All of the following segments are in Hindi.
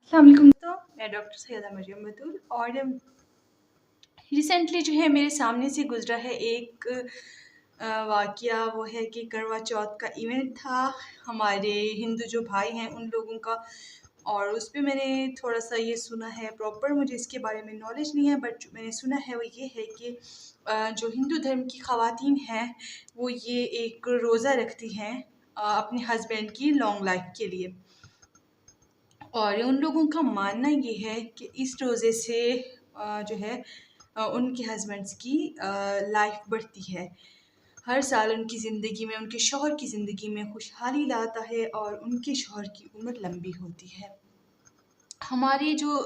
अस्सलाम वालेकुम। तो मैं डॉक्टर सैयदा मरियम बतूल और रिसेंटली जो है मेरे सामने से गुजरा है एक वाक़या। वो है कि करवा चौथ का इवेंट था हमारे हिंदू जो भाई हैं उन लोगों का। और उस पे मैंने थोड़ा सा ये सुना है, प्रॉपर मुझे इसके बारे में नॉलेज नहीं है, बट जो मैंने सुना है वो ये है कि जो हिंदू धर्म की ख़वातीन हैं वो ये एक रोज़ा रखती हैं अपने हस्बैंड की लॉन्ग लाइफ के लिए। और उन लोगों का मानना ये है कि इस रोज़े से जो है उनके हस्बैंड्स की लाइफ बढ़ती है। हर साल उनकी ज़िंदगी में, उनके शौहर की ज़िंदगी में खुशहाली लाता है और उनके शौहर की उम्र लंबी होती है। हमारे जो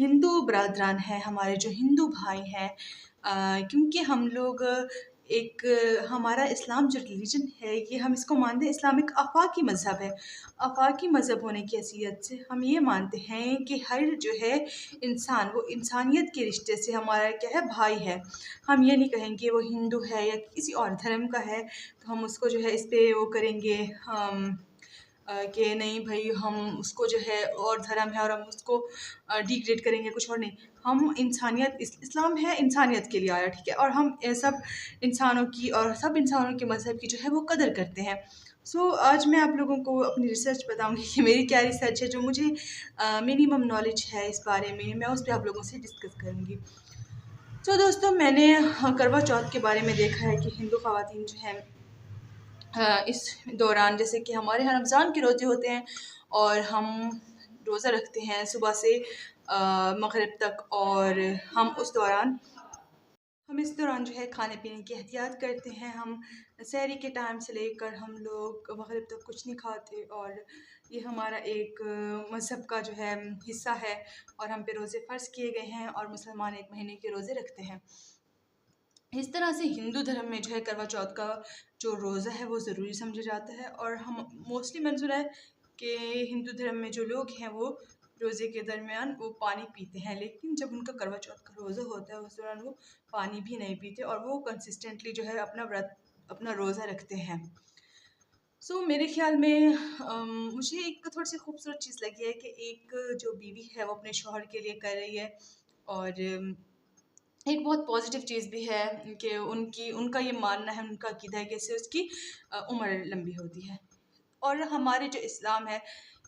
हिंदू बरादरान हैं, हमारे जो हिंदू भाई हैं, क्योंकि हम लोग हमारा इस्लाम जो रिलीजन है ये हम इसको मानते हैं, इस्लाम एक आफाकी मज़हब है। आफाकी मज़हब होने की हैसियत से हम ये मानते हैं कि हर जो है इंसान वो इंसानियत के रिश्ते से हमारा क्या है, भाई है। हम ये नहीं कहेंगे वो हिंदू है या किसी और धर्म का है तो हम उसको जो है इस पे वो करेंगे कि नहीं भाई हम उसको जो है और धर्म है और हम उसको डिग्रेड करेंगे, कुछ और नहीं। हम इंसानियत, इस्लाम है इंसानियत के लिए आया, ठीक है। और हम सब इंसानों की और सब इंसानों के मज़हब की जो है वो कदर करते हैं। आज मैं आप लोगों को अपनी रिसर्च बताऊंगी कि मेरी क्या रिसर्च है, जो मुझे मिनिमम नॉलेज है इस बारे में, मैं उस पर आप लोगों से डिस्कस करूंगी। दोस्तों, मैंने करवा चौथ के बारे में देखा है कि हिंदू ख़वातीन जो हैं इस दौरान, जैसे कि हमारे यहाँ रमज़ान के रोज़े होते हैं और हम रोज़ा रखते हैं सुबह से मगरिब तक। और हम इस दौरान जो है खाने पीने की एहतियात करते हैं। हम सहरी के टाइम से लेकर हम लोग मगरिब तक कुछ नहीं खाते और ये हमारा एक मज़हब का जो है हिस्सा है। और हम पे रोज़े फ़र्ज़ किए गए हैं और मुसलमान 1 महीने के रोज़े रखते हैं। इस तरह से हिंदू धर्म में जो है करवा चौथ का जो रोज़ा है वो ज़रूरी समझा जाता है। और हम मोस्टली मैंने सुना है कि हिंदू धर्म में जो लोग हैं वो रोज़े के दरमियान वो पानी पीते हैं, लेकिन जब उनका करवा चौथ का रोज़ा होता है उस दौरान वो पानी भी नहीं पीते और वो कंसिस्टेंटली जो है अपना व्रत, अपना रोज़ा रखते हैं। मेरे ख़्याल में मुझे एक थोड़ी सी खूबसूरत चीज़ लगी है कि एक जो बीवी है वो अपने शौहर के लिए कर रही है। और एक बहुत पॉजिटिव चीज़ भी है कि उनका ये मानना है, उनका अक़ीदा है कि इससे उसकी उम्र लंबी होती है। और हमारे जो इस्लाम है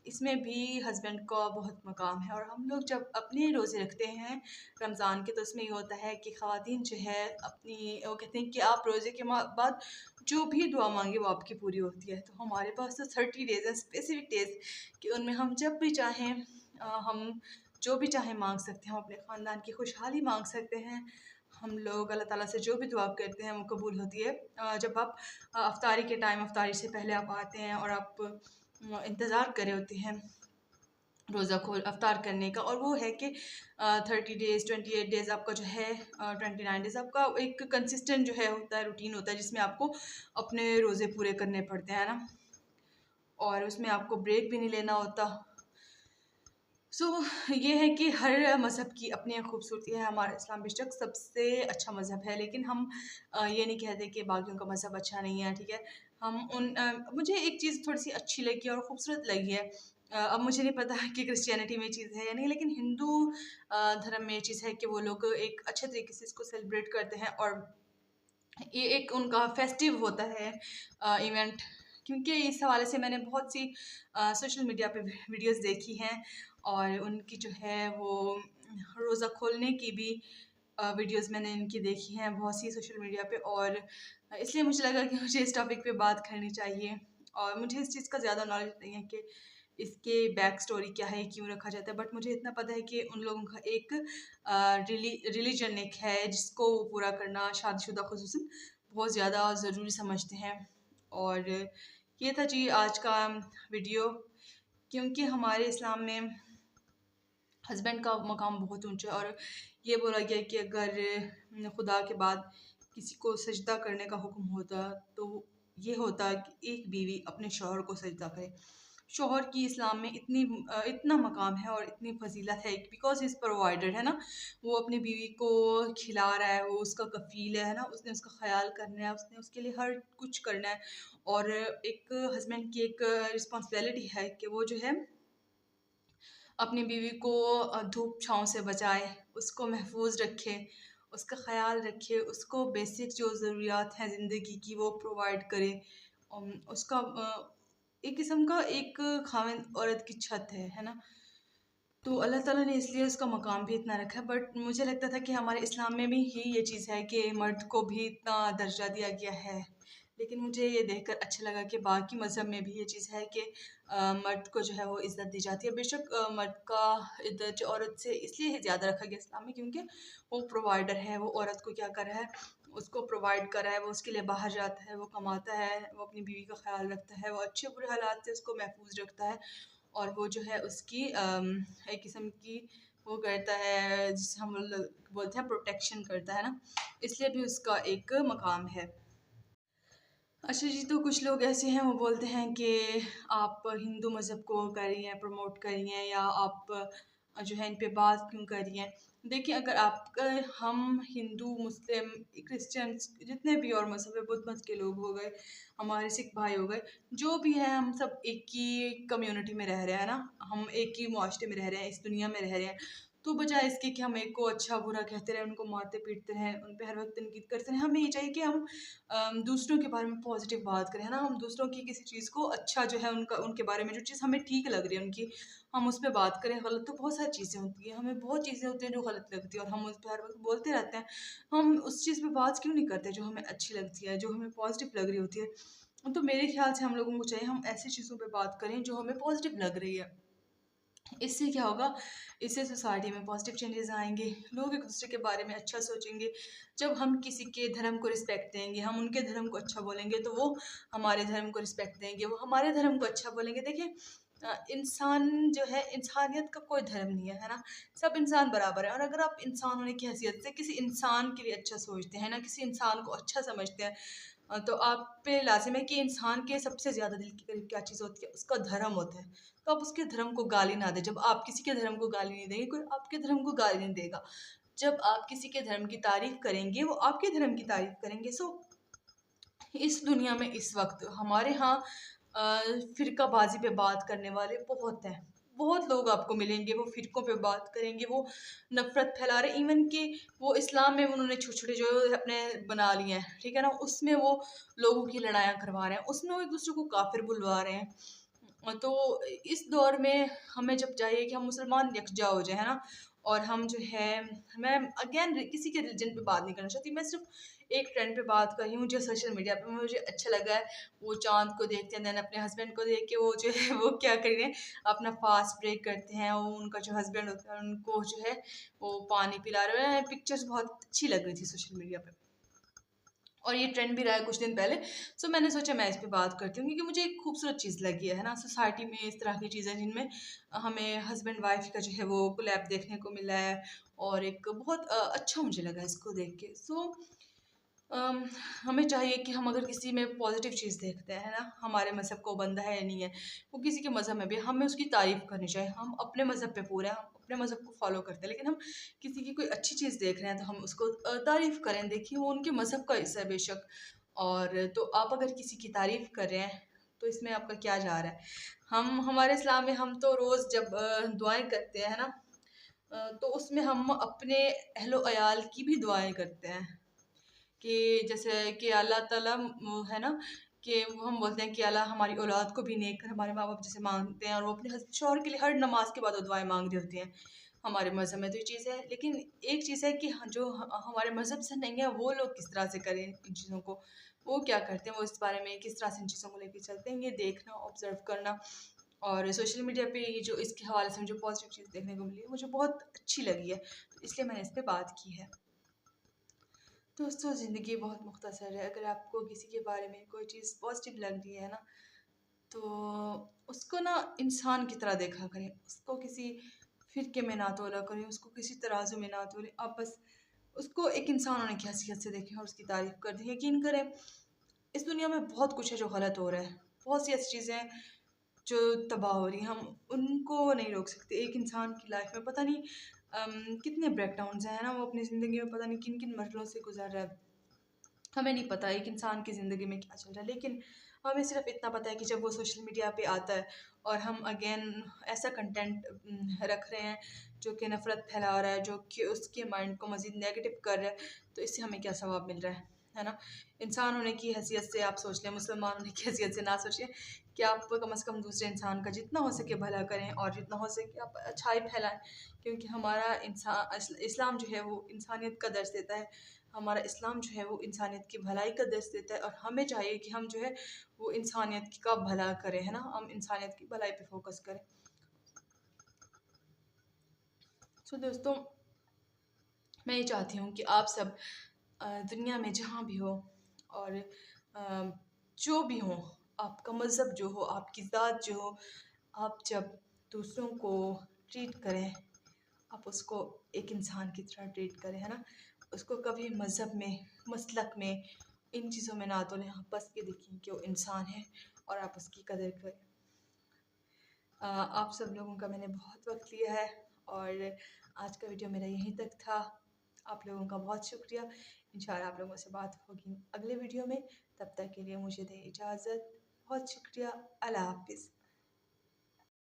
इसमें भी हस्बैंड का बहुत मकाम है। और हम लोग जब अपने रोज़े रखते हैं रमज़ान के, तो उसमें ये होता है कि ख़वातीन जो है अपनी, वो कहते हैं कि आप रोज़े के बाद जो भी दुआ मांगे वो आपकी पूरी होती है। तो हमारे पास तो 30 डेज़ है, स्पेसिफिक डेज़, कि उनमें हम जब भी चाहें हम जो भी चाहें मांग सकते हैं। हम अपने ख़ानदान की खुशहाली मांग सकते हैं। हम लोग अल्लाह ताला से जो भी दुआ करते हैं वो कबूल होती है। जब आप अफ्तारी के टाइम, अफ्तारी से पहले आप आते हैं और आप इंतज़ार कर रहे होते हैं रोज़ा खोल अफ्तार करने का, और वो है कि 30 डेज़, 28 डेज़ आपका जो है 29 डेज़ आपका एक कंसिस्टेंट जो है होता है, रूटीन होता है जिसमें आपको अपने रोज़े पूरे करने पड़ते हैं ना, और उसमें आपको ब्रेक भी नहीं लेना होता। सो ये है कि हर मज़हब की अपनी एक खूबसूरती है। हमारा इस्लाम बेशक सबसे अच्छा मज़हब है, लेकिन हम ये नहीं कहते कि बाकियों का मज़हब अच्छा नहीं है, ठीक है। मुझे एक चीज़ थोड़ी-सी अच्छी लगी और खूबसूरत लगी है। अब मुझे नहीं पता कि क्रिश्चियनिटी में ये चीज़ है या नहीं, लेकिन हिंदू धर्म में ये चीज़ है कि वो लोग एक अच्छे तरीके से इसको सेलिब्रेट करते हैं और ये एक उनका फेस्टिव होता है इवेंट। क्योंकि इस हवाले से मैंने बहुत सी सोशल मीडिया पे वीडियोस देखी हैं और उनकी जो है वो रोज़ा खोलने की भी वीडियोस मैंने इनकी देखी हैं बहुत सी सोशल मीडिया पे। और इसलिए मुझे लगा कि मुझे इस टॉपिक पे बात करनी चाहिए। और मुझे इस चीज़ का ज़्यादा नॉलेज नहीं है कि इसके बैक स्टोरी क्या है, क्यों रखा जाता है, बट मुझे इतना पता है कि उन लोगों का एक रिलीजन एक है जिसको वो पूरा करना शादीशुदा खुसूसन बहुत ज़्यादा ज़रूरी समझते हैं। और ये था जी आज का वीडियो। क्योंकि हमारे इस्लाम में हस्बैंड का मकाम बहुत ऊंचा है और ये बोला गया है कि अगर खुदा के बाद किसी को सजदा करने का हुक्म होता तो ये होता कि एक बीवी अपने शौहर को सजदा करे। शौहर की इस्लाम में इतना मकाम है और इतनी फजीलत है, बिकॉज इज़ प्रोवाइडर है ना। वो अपनी बीवी को खिला रहा है, वो उसका कफ़ील है ना, उसने उसका ख्याल करना है, उसने उसके लिए हर कुछ करना है। और एक हस्बैंड की एक रिस्पॉन्सिबिलिटी है कि वो जो है अपनी बीवी को धूप छाँव से बचाए, उसको महफूज रखे, उसका ख्याल रखे, उसको बेसिक जो ज़रूरियात हैं ज़िंदगी की वो प्रोवाइड करे। उसका एक किस्म का एक खाविंद औरत की छत है ना? तो अल्लाह ताला ने इसलिए उसका मकाम भी इतना रखा है, बट मुझे लगता था कि हमारे इस्लाम में भी ही ये चीज़ है कि मर्द को भी इतना दर्जा दिया गया है। लेकिन मुझे ये देखकर अच्छा लगा कि बाकी मज़हब में भी ये चीज़ है कि मर्द को जो है वो इज़्ज़त दी जाती है। बेशक मर्द का दर्जा औरत से इसलिए ज़्यादा रखा गया इस्लाम में, क्योंकि वो प्रोवाइडर है, वो औरत को क्या कर रहा है, उसको प्रोवाइड कर रहा है, वो उसके लिए बाहर जाता है, वो कमाता है, वो अपनी बीवी का ख़्याल रखता है, वो अच्छे बुरे हालात से उसको महफूज रखता है। और वो जो है उसकी एक किस्म की वो करता है जिसे हम लोग बोलते हैं प्रोटेक्शन करता है ना, इसलिए भी उसका एक मकाम है। अच्छा जी, तो कुछ लोग ऐसे हैं वो बोलते हैं कि आप हिंदू मज़हब को कर रही हैं, प्रमोट कर रही हैं, या आप जो है इन पे बात क्यों कर रही हैं। देखिए, अगर आप हम हिंदू, मुस्लिम, क्रिश्चियंस जितने भी और मज़हब है, बुद्ध मत के लोग हो गए, हमारे सिख भाई हो गए, जो भी हैं हम सब एक ही कम्युनिटी में रह रहे हैं ना, हम एक ही मुआशरे में रह रहे हैं, इस दुनिया में रह रहे हैं। तो बजाय इसके कि हम एक को अच्छा बुरा कहते रहें, उनको मारते पीटते रहें, उन पे हर वक्त तनकीद करते रहें, हमें ये चाहिए कि हम दूसरों के बारे में पॉजिटिव बात करें, है ना? हम दूसरों की किसी चीज़ को अच्छा जो है उनका उनके बारे में जो चीज़ हमें ठीक लग रही है उनकी, हम उस पे बात करें। गलत तो बहुत सारी चीज़ें होती हैं, हमें बहुत चीज़ें होती हैं जो गलत लगती है और हम उस पे हर वक़्त बोलते रहते हैं। हम उस चीज़ पे बात क्यों नहीं करते जो हमें अच्छी लगती है, जो हमें पॉजिटिव लग रही होती है? तो मेरे ख़्याल से हम लोगों को चाहिए हम ऐसी चीज़ों पे बात करें जो हमें पॉजिटिव लग रही है। इससे क्या होगा, इससे सोसाइटी में पॉजिटिव चेंजेस आएँगे, लोग एक-दूसरे के बारे में अच्छा सोचेंगे। जब हम किसी के धर्म को रिस्पेक्ट देंगे, हम उनके धर्म को अच्छा बोलेंगे, तो वो हमारे धर्म को रिस्पेक्ट देंगे, वो हमारे धर्म को अच्छा बोलेंगे। देखिए, इंसान जो है, इंसानियत का कोई धर्म नहीं है, है ना? सब इंसान बराबर है, और अगर आप इंसान होने की हैसियत से किसी इंसान के लिए अच्छा सोचते हैं ना, किसी इंसान को अच्छा समझते हैं, तो आप पे लाज़िम है कि इंसान के सबसे ज़्यादा दिल के करीब क्या चीज़ होती है? उसका धर्म होता है। तो आप उसके धर्म को गाली ना दें। जब आप किसी के धर्म को गाली नहीं देंगे, कोई आपके धर्म को गाली नहीं देगा। जब आप किसी के धर्म की तारीफ़ करेंगे, वो आपके धर्म की तारीफ़ करेंगे। सो इस दुनिया में इस वक़्त हमारे यहाँ फ़िरकाबाज़ी पे बात करने वाले बहुत हैं। बहुत लोग आपको मिलेंगे, वो फ़िरकों पे बात करेंगे, वो नफ़रत फैला रहे, इवन कि वो इस्लाम में उन्होंने छोटे-छोटे जो अपने बना लिए हैं, ठीक है ना? उसमें वो लोगों की लड़ाइयाँ करवा रहे हैं, उसमें वो एक-दूसरे को काफ़िर बुलवा रहे हैं। तो इस दौर में हमें जब चाहिए कि हम मुसलमान यकजा हो जाएँ, है ना? और हम जो है, मैं अगेन किसी के रिलीजन पे बात नहीं करना चाहती, मैं सिर्फ़ एक ट्रेंड पे बात कर रही हूँ जो सोशल मीडिया पे मुझे अच्छा लगा है। वो चाँद को देखते हैं, देन अपने हस्बैंड को देख के वो जो है वो क्या कर रहे हैं, अपना फ़ास्ट ब्रेक करते हैं, वो उनका जो हस्बैंड होता है उनको जो है वो पानी पिला रहे हैं। पिक्चर्स बहुत अच्छी लग रही थी सोशल मीडिया पे। और ये ट्रेंड भी रहा है कुछ दिन पहले। सो मैंने सोचा मैं इस पे बात करती हूँ, क्योंकि मुझे एक खूबसूरत चीज़ लगी है ना? सोसाइटी में इस तरह की चीज़ें जिनमें हमें हस्बैंड वाइफ़ का जो है वो कोलैब देखने को मिला है, और एक बहुत अच्छा मुझे लगा इसको देख के। सो अम, हमें चाहिए कि हम अगर किसी में पॉजिटिव चीज़ देखते हैं ना, हमारे मज़हब को बंदा है या नहीं है, वो किसी के मज़हब में भी है, हमें उसकी तारीफ़ करनी चाहिए। हम अपने मज़हब पे पूरे हैं, हम अपने मज़हब को फ़ॉलो करते हैं, लेकिन हम किसी की कोई अच्छी चीज़ देख रहे हैं तो हम उसको तारीफ़ करें। देखिए, वो उनके मज़हब का हिस्सा है बेशक, और तो आप अगर किसी की तारीफ़ कर रहे हैं, तो इसमें आपका क्या जा रहा है? हम हमारे इस्लाम में हम तो रोज़ जब दुआएँ करते हैं ना, तो उसमें हम अपने अहलो-अयाल की भी दुआएँ करते हैं। कि जैसे कि अल्लाह ताला है ना, कि वो हम बोलते हैं कि अल्लाह हमारी औलाद को भी नेक कर, हमारे माँ-बाप जैसे माँगते हैं, और वो अपने शौहर के लिए हर नमाज के बाद वो दुआएँ माँग रही होती हैं। हमारे मज़हब में तो ये चीज़ है, लेकिन एक चीज़ है कि जो हमारे मज़हब से नहीं है, वो लोग किस तरह से करें इन चीज़ों को, वो क्या करते हैं, वो इस बारे में किस तरह से इन चीज़ों को लेके चलते हैं, ये देखना, ऑब्ज़र्व करना। और सोशल मीडिया पे ये जो इसके हवाले से मुझे पॉज़िटिव चीज़ देखने को मिली है, मुझे बहुत अच्छी लगी है, तो इसलिए मैंने इस पे बात की है। दोस्तों, ज़िंदगी बहुत मुख्तसर है। अगर आपको किसी के बारे में कोई चीज़ पॉज़िटिव लग रही है ना, तो उसको ना इंसान की तरह देखा करें। उसको किसी फ़िरके में ना तोला करें, उसको किसी तराजू में ना तोलें। आप बस उसको एक इंसान होने की हैसियत से देखें और उसकी तारीफ़ कर दें। यकीन करें, इस दुनिया में बहुत कुछ है जो गलत हो रहा है। बहुत सी ऐसी चीज़ें हैं जो तबाह हो रही हैं, हम उनको नहीं रोक सकते। एक इंसान की लाइफ़ में पता नहीं कितने ब्रेकडाउन्स हैं ना, वो अपनी ज़िंदगी में पता नहीं किन-किन मरहलों से गुज़र रहा है। हमें नहीं पता एक इंसान की ज़िंदगी में क्या चल रहा है, लेकिन हमें सिर्फ इतना पता है कि जब वो सोशल मीडिया पे आता है और हम अगेन ऐसा कंटेंट रख रहे हैं जो कि नफ़रत फैला रहा है, जो कि उसके माइंड को मज़ीद नेगेटिव कर रहा है, तो इससे हमें क्या सवाब मिल रहा है ना। इंसान होने की हैसियत से आप सोच लें, मुसलमान होने की हैसियत से ना सोचें कि आप कम से कम दूसरे इंसान का जितना हो सके भला करें और जितना हो सके आप अच्छाई फैलाएं, क्योंकि हमारा इस्लाम जो है वो इंसानियत का दर्स देता है। हमारा इस्लाम जो है वो इंसानियत की भलाई का दर्स देता है और हमें चाहिए कि हम जो है वो इंसानियत का भला करें, है ना, हम इंसानियत की भलाई पे फोकस करें। तो दोस्तों, मैं ये चाहती हूँ कि आप सब दुनिया में जहाँ भी हो और जो भी हो, आपका मज़हब जो हो, आपकी ज़ात जो हो, आप जब दूसरों को ट्रीट करें, आप उसको एक इंसान की तरह ट्रीट करें, है ना। उसको कभी मज़हब में, मसलक में, इन चीज़ों में ना तोलें। आप बस ये देखें कि वो इंसान है और आप उसकी कदर करें। आप सब लोगों का मैंने बहुत वक्त लिया है और आज का वीडियो मेरा यहीं तक था। आप लोगों का बहुत शुक्रिया। इंशाल्लाह आप लोगों से बात होगी अगले वीडियो में। तब तक के लिए मुझे दें इजाज़त। बहुत शुक्रिया। अल्लाह हाफ़िज़।